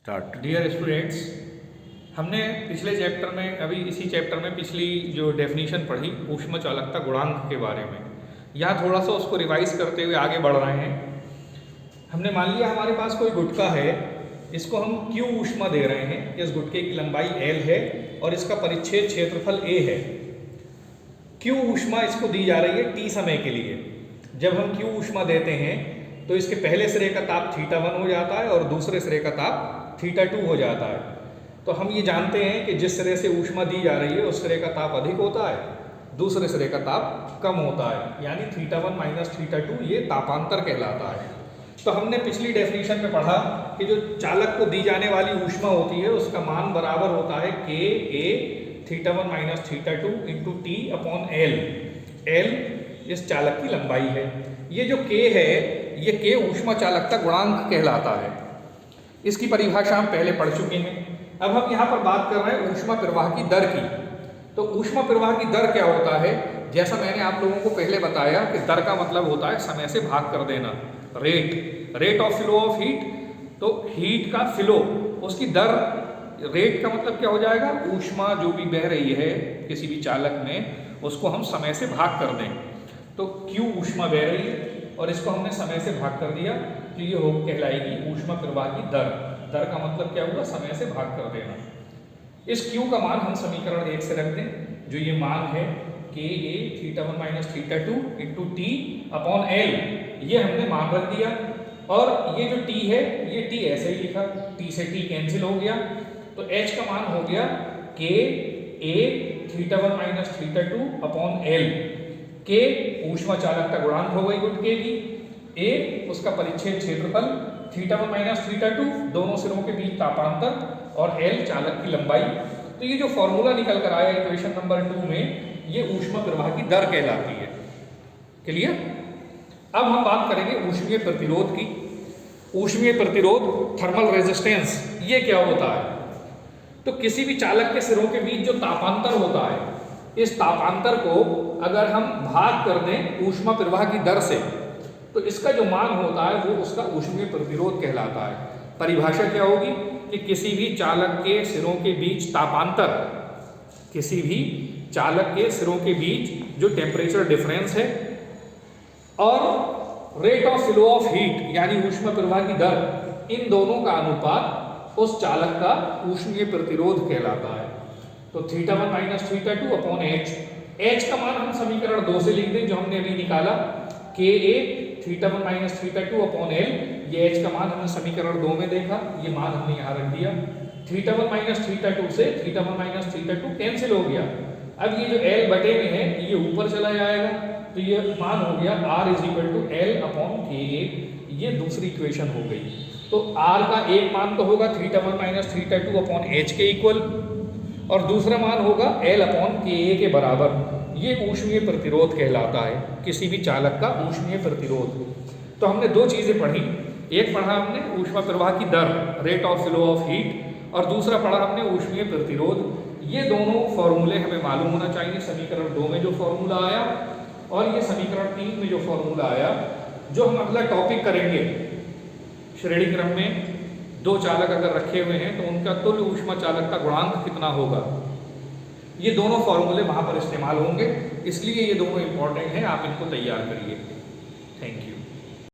Start. Dear students, हमने पिछले chapter में अभी इसी चैप्टर में पिछली जो डेफिनीशन पढ़ी ऊष्मा चालकता गुणांक के बारे में, यहाँ थोड़ा सा उसको रिवाइज करते हुए आगे बढ़ रहे हैं। हमने मान लिया हमारे पास कोई गुटका है, इसको हम Q ऊष्मा दे रहे हैं। इस गुटके की लंबाई L है और इसका परिच्छेद क्षेत्रफल A है। Q ऊष्मा इसको दी जा रही है T समय के लिए। जब हम Q ऊष्मा देते हैं तो इसके पहले सिरे का ताप θ1 हो जाता है और दूसरे सिरे का ताप θ2 हो जाता है। तो हम ये जानते हैं कि जिस सिरे से ऊष्मा दी जा रही है उस सिरे का ताप अधिक होता है, दूसरे सिरे का ताप कम होता है, यानी θ1 माइनस θ2 ये तापांतर कहलाता है। तो हमने पिछली डेफिनेशन में पढ़ा कि जो चालक को दी जाने वाली ऊष्मा होती है उसका मान बराबर होता है K A θ1 minus θ2 into T upon L। L इस चालक की लंबाई है। ये जो K है ये K ऊष्मा चालकता गुणांक कहलाता है। इसकी परिभाषा हम पहले पढ़ चुके हैं। अब हम यहाँ पर बात कर रहे हैं ऊष्मा प्रवाह की दर की। तो ऊष्मा प्रवाह की दर क्या होता है? जैसा मैंने आप लोगों को पहले बताया कि दर का मतलब होता है समय से भाग कर देना, rate of flow of heat. तो हीट का फ्लो, उसकी दर, रेट का मतलब क्या हो जाएगा? ऊष्मा जो भी बह रही है किसी भी चालक में उसको हम समय से भाग कर दें। तो Q ऊष्मा बह रही है और इसको हमने समय से भाग कर दिया तो ये हो कहलाएगी ऊष्मा प्रवाह की दर। दर का मतलब क्या हुआ? समय से भाग कर देना। इस Q का मान हम समीकरण 1 से रख दें, जो ये मान है K A θ1 minus θ2 into T upon L, ये हमने मान रख दिया। और ये जो T है ये T ऐसे ही लिखा, T से T कैंसिल हो गया तो H का मान हो गया K A θ1 minus θ2 upon L। K ऊष्मा चालकता गुणांक हो गई गुटके की, A उसका परिच्छेद क्षेत्रफल, θ1 माइनस θ2 दोनों सिरों के बीच तापांतर और L चालक की लंबाई। तो ये जो फॉर्मूला निकल कर आया इक्वेशन नंबर 2 में, ये ऊष्मा प्रवाह की दर कहलाती है। क्लियर? अब हम बात करेंगे ऊष्मीय प्रतिरोध की। ऊष्मीय प्रतिरोध, थर्मल रेजिस्टेंस, ये क्या होता है? तो किसी भी चालक के सिरों के बीच जो तापांतर होता है, इस तापांतर को अगर हम भाग कर दें ऊष्मा प्रवाह की दर से तो इसका जो मान होता है वो उसका ऊष्मीय प्रतिरोध कहलाता है। परिभाषा क्या होगी कि किसी भी चालक के सिरों के बीच तापांतर, किसी भी चालक के सिरों के बीच जो टेम्परेचर डिफरेंस है और rate of flow of heat यानी ऊष्मा प्रवाह की दर, इन दोनों का अनुपात उस चालक का ऊष्मीय प्रतिरोध कहलाता है। तो θ1 माइनस θ2 अपॉन H का मान हम समीकरण 2 से लिख दें जो हमने अभी निकाला, K A θ1 minus θ2 upon L। ये H का मान हमने समीकरण 2 में देखा, ये मान हमने यहाँ रख दिया। θ1 माइनस θ2 से θ1 माइनस θ2 कैंसिल हो गया। अब ये जो L बटे में है ये ऊपर चला जाएगा तो ये मान हो गया R is equal to L upon K A। ये दूसरी इक्वेशन हो गई। तो R का एक मान तो होगा θ1 माइनस θ2 अपॉन H के इक्वल और दूसरा मान होगा L अपॉन K A के बराबर। ये ऊष्मीय प्रतिरोध कहलाता है, किसी भी चालक का ऊष्मीय प्रतिरोध। तो हमने दो चीज़ें पढ़ी, एक पढ़ा हमने ऊष्मा प्रवाह की दर, rate of flow of heat, और दूसरा पढ़ा हमने ऊष्मीय प्रतिरोध। ये दोनों फॉर्मूले हमें मालूम होना चाहिए। समीकरण 2 में जो फॉर्मूला आया और ये समीकरण 3 में जो फॉर्मूला आया। जो हम अगला टॉपिक करेंगे श्रेणी क्रम में, दो चालक अगर रखे हुए हैं तो उनका तुल्य ऊष्मा चालकता गुणांक कितना होगा, ये दोनों फॉर्मूले वहाँ पर इस्तेमाल होंगे। इसलिए ये दोनों इंपॉर्टेंट हैं, आप इनको तैयार करिए। Thank you.